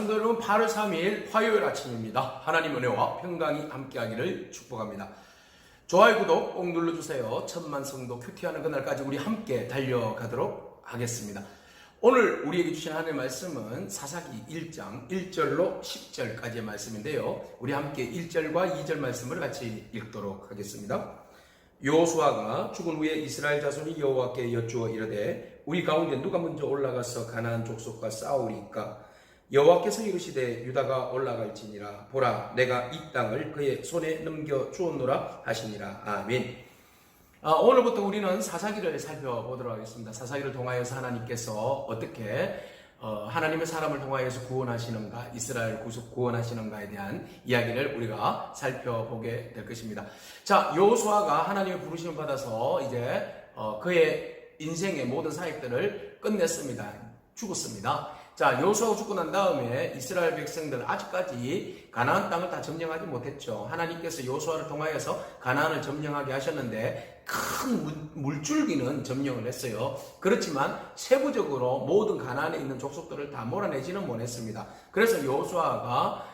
성도 여러분, 8월 3일 화요일 아침입니다. 하나님 은혜와 평강이 함께하기를 축복합니다. 좋아요, 구독 꼭 눌러주세요. 1000만 성도 큐티하는 그날까지 우리 함께 달려가도록 하겠습니다. 오늘 우리에게 주신 하나님의 말씀은 사사기 1장 1절로 10절까지의 말씀인데요. 우리 함께 1절과 2절 말씀을 같이 읽도록 하겠습니다. 여호수아가 죽은 후에 이스라엘 자손이 여호와께 여쭈어 이르되 우리 가운데 누가 먼저 올라가서 가나안 족속과 싸우리까? 여호와께서 이르시되 유다가 올라갈지니라. 보라, 내가 이 땅을 그의 손에 넘겨 주었노라 하시니라. 아멘. 오늘부터 우리는 사사기를 살펴보도록 하겠습니다. 사사기를 통하여서 하나님께서 어떻게 하나님의 사람을 통하여서 구원하시는가, 이스라엘 구원하시는가에 대한 이야기를 우리가 살펴보게 될 것입니다. 자, 여호수아가 하나님의 부르심을 받아서 이제 그의 인생의 모든 사역들을 끝냈습니다. 죽었습니다. 자, 여호수아가 죽고 난 다음에 이스라엘 백성들 아직까지 가나안 땅을 다 점령하지 못했죠. 하나님께서 여호수아를 통하여서 가나안을 점령하게 하셨는데 큰 물줄기는 점령을 했어요. 그렇지만 세부적으로 모든 가나안에 있는 족속들을 다 몰아내지는 못했습니다. 그래서 여호수아가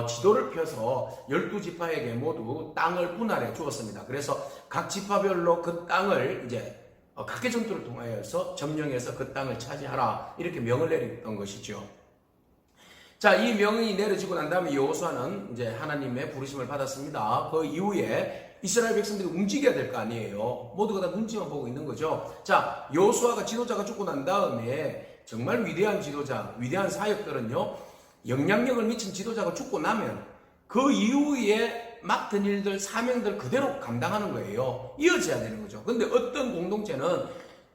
지도를 펴서 12지파에게 모두 땅을 분할해 주었습니다. 그래서 각 지파별로 그 땅을 이제 각계 전투를 통하여서 점령해서 그 땅을 차지하라, 이렇게 명을 내렸던 것이죠. 자, 이 명이 내려지고 난 다음에 여호수아는 이제 하나님의 부르심을 받았습니다. 그 이후에 이스라엘 백성들이 움직여야 될 거 아니에요. 모두가 다 눈치만 보고 있는 거죠. 자, 여호수아가 지도자가 죽고 난 다음에 정말 위대한 지도자, 위대한 사역들은요, 영향력을 미친 지도자가 죽고 나면 그 이후에 맡은 일들, 사명들 그대로 감당하는 거예요. 이어져야 되는 거죠. 근데 어떤 공동체는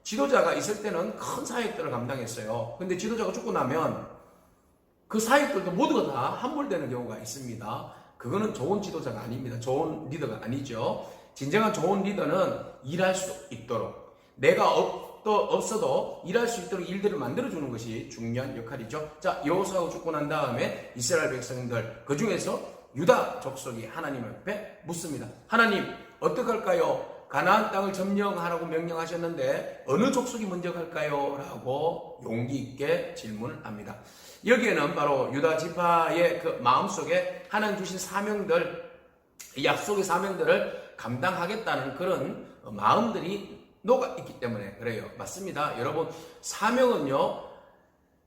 지도자가 있을 때는 큰 사역들을 감당했어요. 근데 지도자가 죽고 나면 그 사역들도 모두가 다 함몰되는 경우가 있습니다. 그거는 좋은 지도자가 아닙니다. 좋은 리더가 아니죠. 진정한 좋은 리더는 일할 수 있도록, 내가 없어도 일할 수 있도록 일들을 만들어주는 것이 중요한 역할이죠. 자, 여호수아가 죽고 난 다음에 이스라엘 백성들, 그 중에서 유다 족속이 하나님 앞에 묻습니다. 하나님, 어떡할까요? 가나안 땅을 점령하라고 명령하셨는데 어느 족속이 먼저 갈까요? 라고 용기 있게 질문을 합니다. 여기에는 바로 유다 지파의 그 마음속에 하나님 주신 사명들, 약속의 사명들을 감당하겠다는 그런 마음들이 녹아있기 때문에 그래요. 맞습니다. 여러분, 사명은요,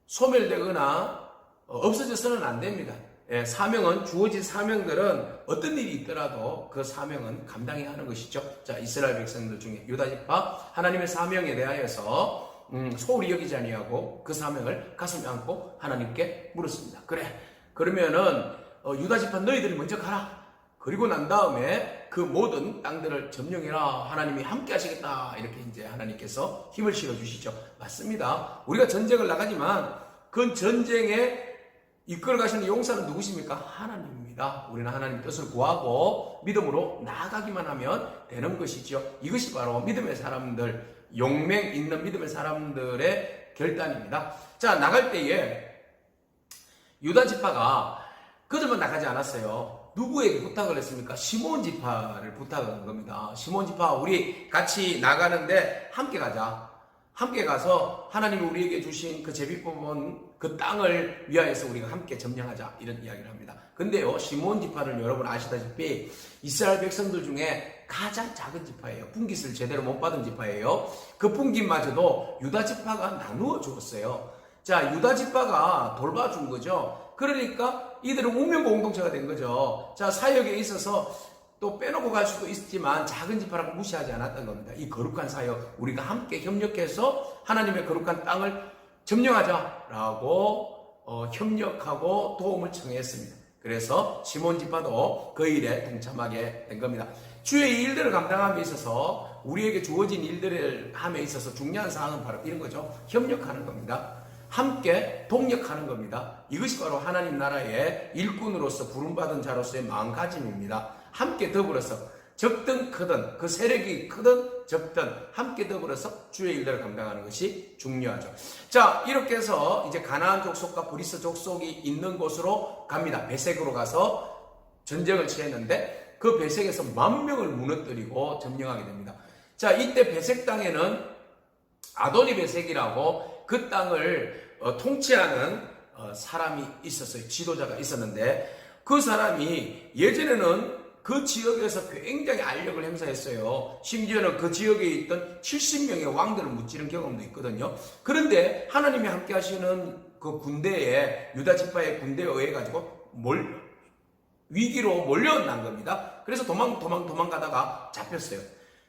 소멸되거나 없어져서는 안 됩니다. 예, 사명은, 주어진 사명들은 어떤 일이 있더라도 그 사명은 감당해야 하는 것이죠. 자, 이스라엘 백성들 중에 유다지파 하나님의 사명에 대하여서 소홀히 여기지 아니하고 그 사명을 가슴에 안고 하나님께 물었습니다. 그래, 그러면은 유다지파 너희들이 먼저 가라. 그리고 난 다음에 그 모든 땅들을 점령해라. 하나님이 함께 하시겠다. 이렇게 이제 하나님께서 힘을 실어주시죠. 맞습니다. 우리가 전쟁을 나가지만 그 전쟁에 이끌어 가시는 용사는 누구십니까? 하나님입니다. 우리는 하나님 뜻을 구하고 믿음으로 나아가기만 하면 되는 것이죠. 이것이 바로 믿음의 사람들, 용맹 있는 믿음의 사람들의 결단입니다. 자, 나갈 때에 유다 지파가 그들만 나가지 않았어요. 누구에게 부탁을 했습니까? 시몬 지파를 부탁한 겁니다. 시몬 지파, 우리 같이 나가는데 함께 가자. 함께 가서 하나님이 우리에게 주신 그 제비 뽑은 그 땅을 위하여서 우리가 함께 점령하자, 이런 이야기를 합니다. 근데요, 시몬 지파는 여러분 아시다시피 이스라엘 백성들 중에 가장 작은 지파예요. 분깃을 제대로 못 받은 지파예요. 그 분깃마저도 유다 지파가 나누어 주었어요. 자, 유다 지파가 돌봐준 거죠. 그러니까 이들은 운명 공동체가 된 거죠. 자, 사역에 있어서 또 빼놓고 갈 수도 있지만 작은 지파라고 무시하지 않았던 겁니다. 이 거룩한 사역, 우리가 함께 협력해서 하나님의 거룩한 땅을 점령하자라고 협력하고 도움을 청했습니다. 그래서 시몬 지파도 그 일에 동참하게 된 겁니다. 주의 일들을 감당함에 있어서, 우리에게 주어진 일들을 함에 있어서 중요한 사항은 바로 이런 거죠. 협력하는 겁니다. 함께 동력하는 겁니다. 이것이 바로 하나님 나라의 일꾼으로서 부름받은 자로서의 마음가짐입니다. 함께 더불어서, 적든 크든, 그 세력이 크든 적든 함께 더불어서 주의 일들을 감당하는 것이 중요하죠. 자, 이렇게 해서 이제 가나안 족속과 브리스 족속이 있는 곳으로 갑니다. 베색으로 가서 전쟁을 치렀는데 그 베색에서 10,000명을 무너뜨리고 점령하게 됩니다. 자, 이때 베색 땅에는 아도니 베색이라고 그 땅을 통치하는 사람이 있었어요. 지도자가 있었는데 그 사람이 예전에는 그 지역에서 굉장히 알력을 행사했어요. 심지어는 그 지역에 있던 70명의 왕들을 무찌른 경험도 있거든요. 그런데 하나님이 함께 하시는 그 군대에, 유다 지파의 군대에 의해 가지고 위기로 몰려난 겁니다. 그래서 도망가다가 잡혔어요.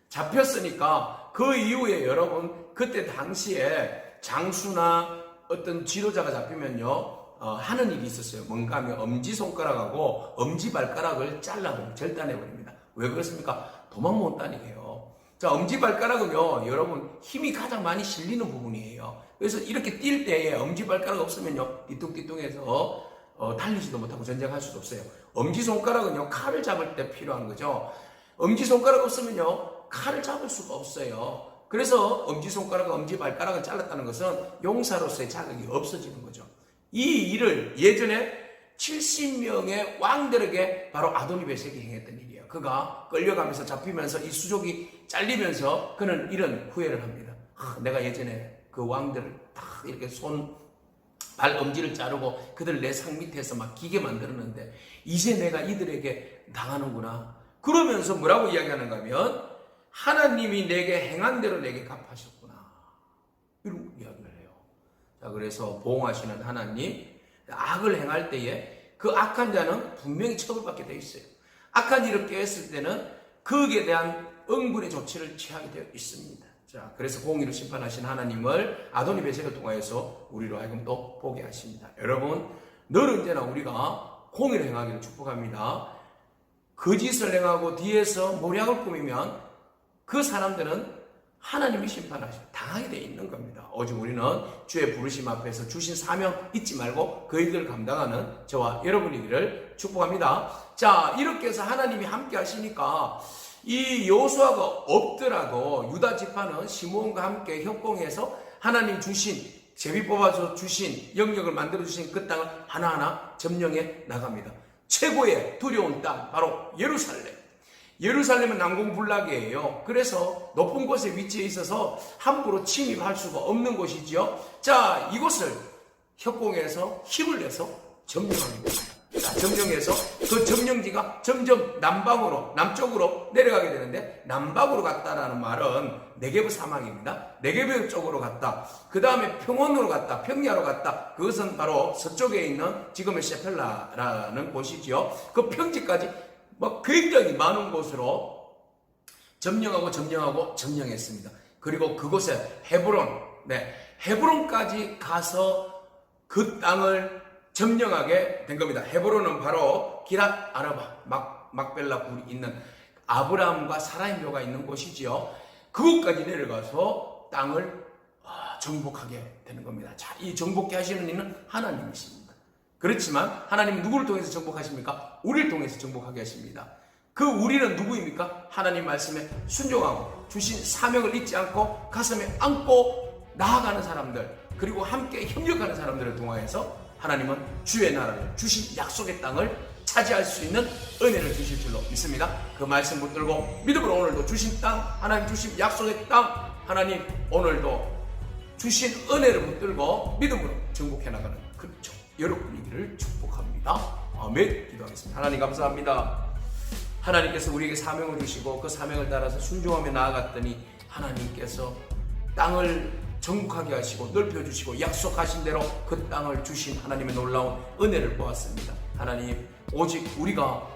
잡혔으니까 그 이후에 여러분, 그때 당시에 장수나 어떤 지도자가 잡히면요, 하는 일이 있었어요. 뭔가 하면 엄지손가락하고 엄지발가락을 잘라버립니다. 절단해버립니다. 왜 그렇습니까? 도망 못 다니게요. 자, 엄지발가락은요, 여러분, 힘이 가장 많이 실리는 부분이에요. 그래서 이렇게 뛸 때에 엄지발가락 없으면요, 띠뚱띠뚱해서 달리지도 못하고 전쟁할 수도 없어요. 엄지손가락은요, 칼을 잡을 때 필요한 거죠. 엄지손가락 없으면요, 칼을 잡을 수가 없어요. 그래서 엄지손가락과 엄지발가락을 잘랐다는 것은 용사로서의 자격이 없어지는 거죠. 이 일을 예전에 70명의 왕들에게 바로 아도니베섹이 행했던 일이에요. 그가 끌려가면서 잡히면서 이 수족이 잘리면서 그는 이런 후회를 합니다. 내가 예전에 그 왕들을 다 이렇게 발 엄지를 자르고 그들 내 상 밑에서 막 기게 만들었는데 이제 내가 이들에게 당하는구나. 그러면서 뭐라고 이야기하는가 하면 하나님이 내게 행한 대로 내게 갚으셨구나. 이런 이야기를 해요. 자, 그래서 보응하시는 하나님, 악을 행할 때에 그 악한 자는 분명히 처벌받게 되어 있어요. 악한 일을 깨었을 때는 그에 대한 응분의 조치를 취하게 되어 있습니다. 자, 그래서 공의로 심판하신 하나님을 아도니베섹을 통하여서 우리로 하여금 또 보게 하십니다. 여러분, 늘 언제나 우리가 공의를 행하기를 축복합니다. 거짓을 행하고 뒤에서 모략을 꾸미면 그 사람들은 하나님이 심판하셔 당하게 되어 있는 겁니다. 오직 우리는 주의 부르심 앞에서 주신 사명 잊지 말고 그 일들을 감당하는 저와 여러분이기를 축복합니다. 자, 이렇게 해서 하나님이 함께 하시니까 이 여호수아가 없더라도 유다 지파는 시므온과 함께 협공해서 하나님 주신, 제비 뽑아서 주신, 영역을 만들어 주신 그 땅을 하나하나 점령해 나갑니다. 최고의 두려운 땅, 바로 예루살렘. 예루살렘은 난공불락이에요. 그래서 높은 곳에 위치해 있어서 함부로 침입할 수가 없는 곳이지요. 자, 이곳을 협공해서 힘을 내서 점령합니다. 자, 점령해서 그 점령지가 점점 남쪽으로 내려가게 되는데, 남방으로 갔다라는 말은 네게브 사막입니다. 네게브 쪽으로 갔다. 그 다음에 평원으로 갔다. 평야로 갔다. 그것은 바로 서쪽에 있는 지금의 셰펠라라는 곳이지요. 그 평지까지 굉장히 많은 곳으로 점령했습니다. 그리고 그곳에 헤브론까지 가서 그 땅을 점령하게 된 겁니다. 헤브론은 바로 기랏 아르바, 막벨라 굴이 있는 아브라함과 사라의 묘가 있는 곳이지요. 그곳까지 내려가서 땅을 정복하게 되는 겁니다. 자, 이 정복해 하시는 이는 하나님이십니다. 그렇지만 하나님은 누구를 통해서 정복하십니까? 우리를 통해서 정복하게 하십니다. 그 우리는 누구입니까? 하나님 말씀에 순종하고 주신 사명을 잊지 않고 가슴에 안고 나아가는 사람들, 그리고 함께 협력하는 사람들을 통하여서 하나님은 주의 나라를, 주신 약속의 땅을 차지할 수 있는 은혜를 주실 줄로 믿습니다. 그 말씀 붙들고 믿음으로 오늘도 주신 땅, 하나님 주신 약속의 땅, 하나님 오늘도 주신 은혜를 붙들고 믿음으로 정복해 나가는 그렇죠. 여러분이기를 축복합니다. 아멘. 기도하겠습니다. 하나님 감사합니다. 하나님께서 우리에게 사명을 주시고 그 사명을 따라서 순종하며 나아갔더니 하나님께서 땅을 정복하게 하시고 넓혀주시고 약속하신 대로 그 땅을 주신 하나님의 놀라운 은혜를 보았습니다. 하나님, 오직 우리가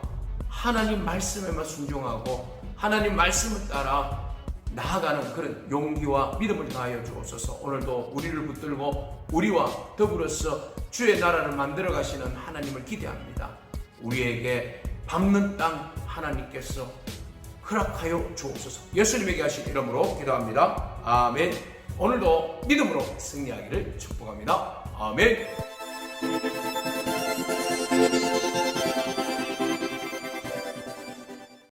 하나님 말씀에만 순종하고 하나님 말씀을 따라 나아가는 그런 용기와 믿음을 다하여 주옵소서. 오늘도 우리를 붙들고 우리와 더불어서 주의 나라를 만들어 가시는 하나님을 기대합니다. 우리에게 밟는 땅 하나님께서 허락하여 주옵소서. 예수님에게 하신 이름으로 기도합니다. 아멘. 오늘도 믿음으로 승리하기를 축복합니다. 아멘.